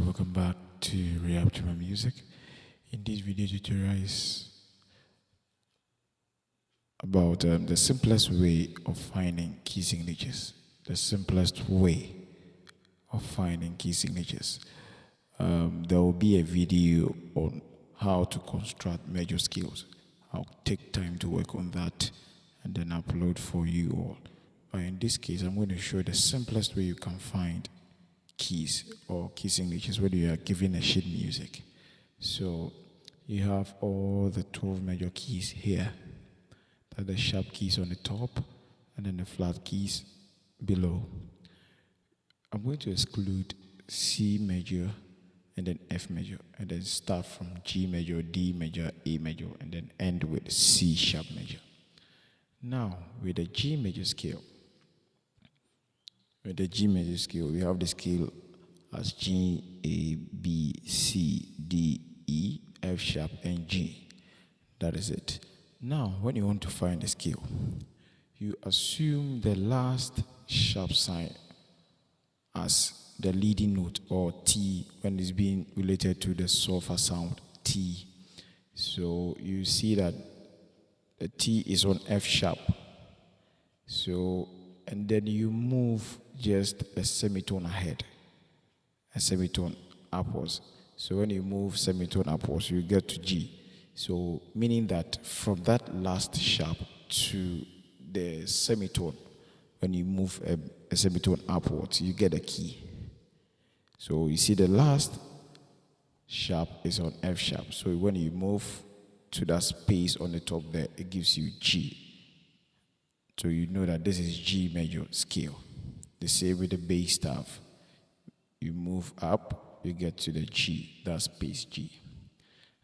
welcome back to RayApp to my music. In this video tutorial is about the simplest way of finding key signatures. The simplest way of finding key signatures. There will be a video on how to construct major scales. I'll take time to work on that and then upload for you all. But in this case, I'm going to show the simplest way you can find keys or key signatures when you are given a sheet music. So you have all the 12 major keys here. That the sharp keys on the top and then the flat keys below. I'm going to exclude C major and then F major and then start from G major, D major, A major and then end with C sharp major. Now with the G major scale, we have the scale as G, A, B, C, D, E, F sharp, and G. That is it. Now, when you want to find the scale, you assume the last sharp sign as the leading note, or T, when it's being related to the sulfur sound, T. So you see that the T is on F sharp. So, and then you move just a semitone ahead, a semitone upwards. So when you move semitone upwards, you get to G. So meaning that from that last sharp to the semitone, when you move a semitone upwards, you get a key. So you see the last sharp is on F sharp. So when you move to that space on the top there, it gives you G. So you know that this is G major scale. The same with the bass staff. You move up, you get to the G, that space G.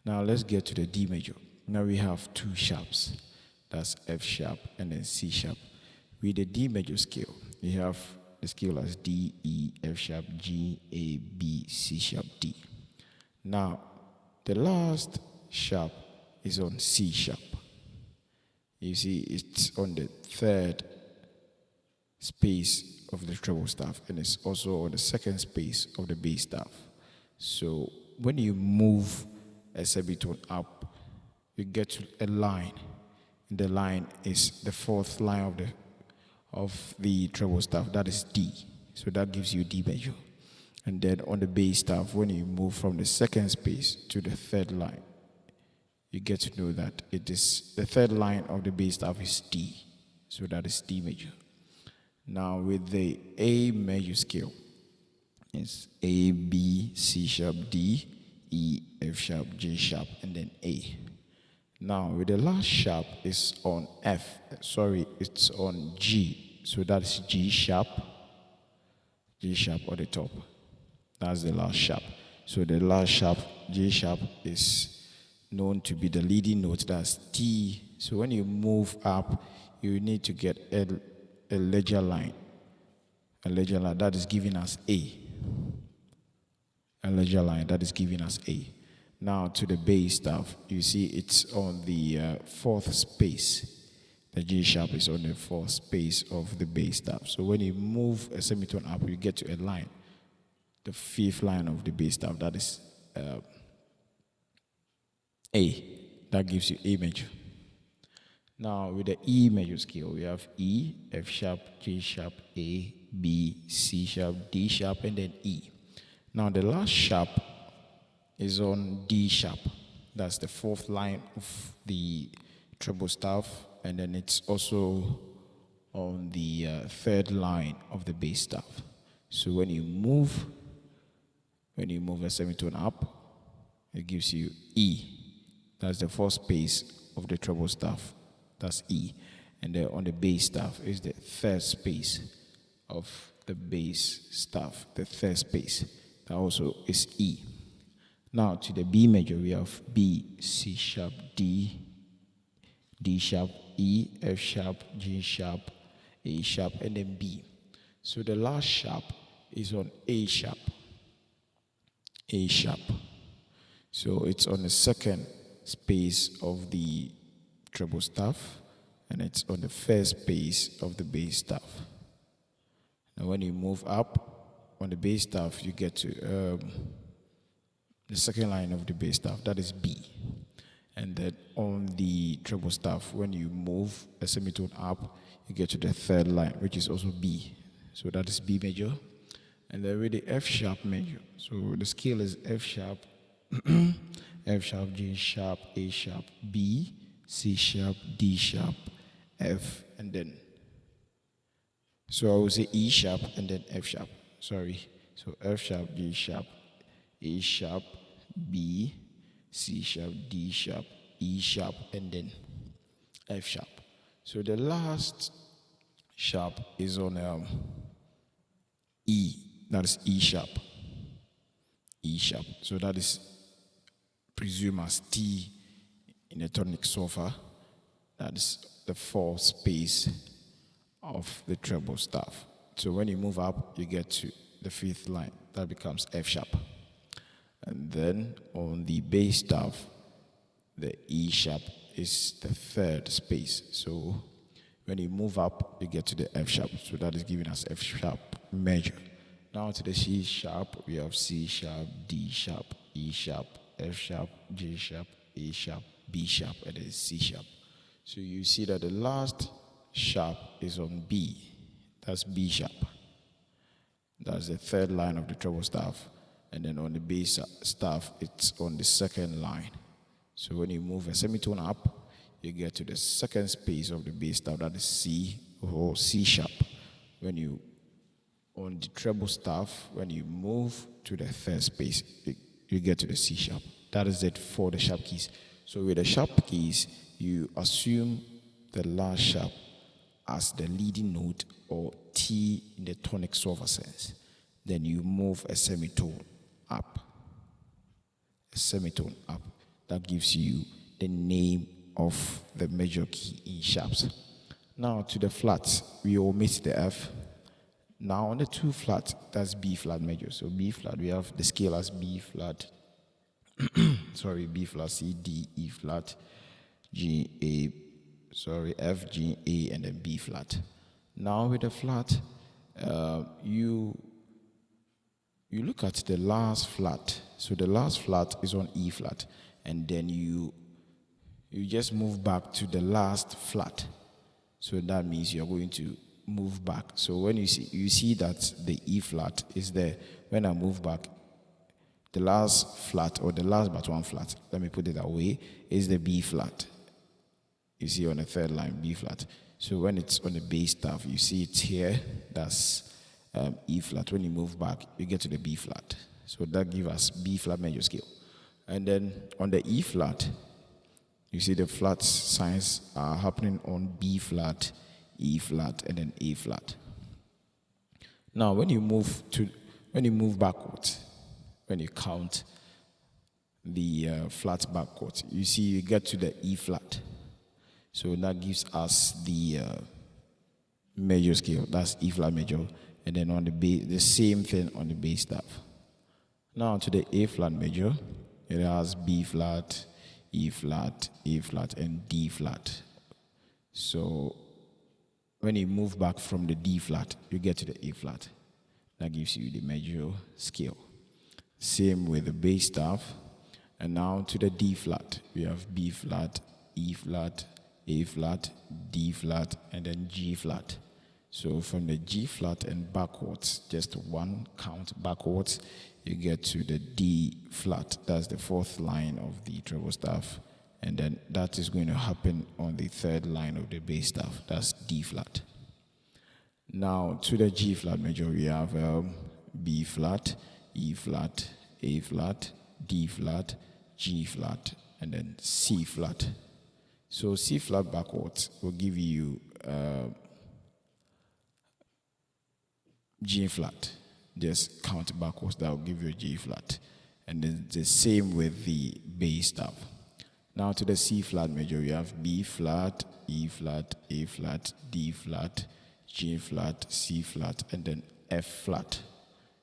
Now let's get to the D major. Now we have two sharps. That's F sharp and then C sharp. With the D major scale, you have the scale as D, E, F sharp, G, A, B, C sharp, D. Now, the last sharp is on C sharp. You see, it's on the third space of the treble staff and it's also on the second space of the bass staff. So when you move a semitone up, you get to a line. And the line is the fourth line of the treble staff, that is D. So that gives you D major. And then on the bass staff, when you move from the second space to the third line, you get to know that it is the third line of the bass staff is D. So that is D major. Now with the A major scale, it's A, B, C sharp, D, E, F sharp, G sharp, and then A. Now with the last sharp is on it's on G. So that's G sharp on the top. That's the last sharp. So the last sharp, G sharp, is known to be the leading note, that's T. So when you move up, you need to get a ledger line. A ledger line that is giving us A. A ledger line that is giving us A. Now to the bass staff, you see it's on the fourth space. The G sharp is on the fourth space of the bass staff. So when you move a semitone up, you get to a line. The fifth line of the bass staff, that is A. That gives you A major. Now with the E major scale, we have E, F sharp, G sharp, A, B, C sharp, D sharp, and then E. Now the last sharp is on D sharp. That's the fourth line of the treble staff, and then it's also on the third line of the bass staff. So when you move a semitone up, it gives you E. That's the fourth space of the treble staff. That's E. And then on the bass staff is the third space of the bass staff, the third space. That also is E. Now to the B major, we have B, C sharp, D, D sharp, E, F sharp, G sharp, A sharp, and then B. So the last sharp is on A sharp. A sharp. So it's on the second space of the treble staff, and it's on the first space of the bass staff. Now when you move up on the bass staff, you get to the second line of the bass staff, that is B. And then on the treble staff, when you move a semitone up, you get to the third line, which is also B. So that is B major. And then with the F sharp major, so the scale is F sharp, F sharp, G sharp, A sharp, B, C sharp, D sharp, F, and then, so I will say E sharp and then F sharp. Sorry. So F sharp, G sharp, A sharp, B, C sharp, D sharp, E sharp, and then F sharp. So the last sharp is on E. That is E sharp. E sharp. So that is presumed as T in a tonic solfa. That is the fourth space of the treble staff. So when you move up, you get to the fifth line. That becomes F sharp. And then on the bass staff, the E sharp is the third space. So when you move up, you get to the F sharp. So that is giving us F sharp major. Now to the C sharp, we have C sharp, D sharp, E sharp, F sharp, G sharp, A sharp, B sharp, and then C sharp. So you see that the last sharp is on B. That's B sharp. That's the third line of the treble staff. And then on the bass staff, it's on the second line. So when you move a semitone up, you get to the second space of the bass staff, that is C or C sharp. When you, on the treble staff, when you move to the third space, you get to the C sharp. That is it for the sharp keys. So with the sharp keys, you assume the last sharp as the leading note or T in the tonic solfa sense. Then you move a semitone up. A semitone up. That gives you the name of the major key in sharps. Now to the flats, we omit the F. Now on the two flat, that's B flat major. So B flat, we have the scale as B flat, B flat, C, D, E flat, G, A, F, G, A, and then B flat. Now with the flat, you look at the last flat. So the last flat is on E flat, and then you just move back to the last flat. So that means you're going to move back. So when you see that the E flat is there, when I move back, the last flat or the last but one flat, let me put it that way, is the B flat. You see on the third line, B flat. So when it's on the bass staff, you see it here, that's E flat. When you move back, you get to the B flat. So that gives us B flat major scale. And then on the E flat, you see the flat signs are happening on B flat, E flat, and then A flat. Now when you move backwards, when you count the flats backwards, you see you get to the E flat. So that gives us the major scale. That's E flat major. And then on the bass, the same thing on the bass staff. Now to the A flat major, it has B flat, E flat, A flat, and D flat. So when you move back from the D flat, you get to the A flat. That gives you the major scale. Same with the bass staff. And now to the D flat, we have B flat, E flat, A flat, D flat, and then G flat. So from the G flat and backwards, just one count backwards, you get to the D flat. That's the fourth line of the treble staff. And then that is going to happen on the third line of the bass staff. That's D flat. Now to the G flat major, we have B flat, E flat, A flat, D flat, G flat, and then C flat. So C flat backwards will give you G flat. Just count backwards, that will give you a G flat. And then the same with the bass staff. Now to the C flat major, you have B flat, E flat, A flat, D flat, G flat, C flat, and then F flat.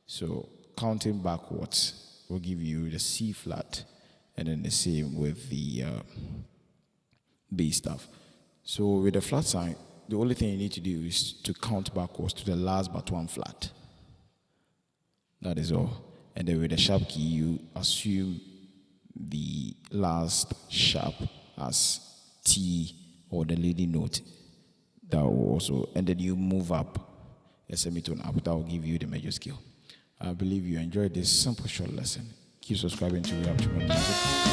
So counting backwards will give you the C flat, and then the same with the bass staff. So with the flat sign, the only thing you need to do is to count backwards to the last but one flat. That is all. and then with the sharp key, you assume the last sharp as T or the leading note. That will also, and then you move up a semitone up. That will give you the major scale. I believe you enjoyed this simple short lesson. Keep subscribing to RayApp Music.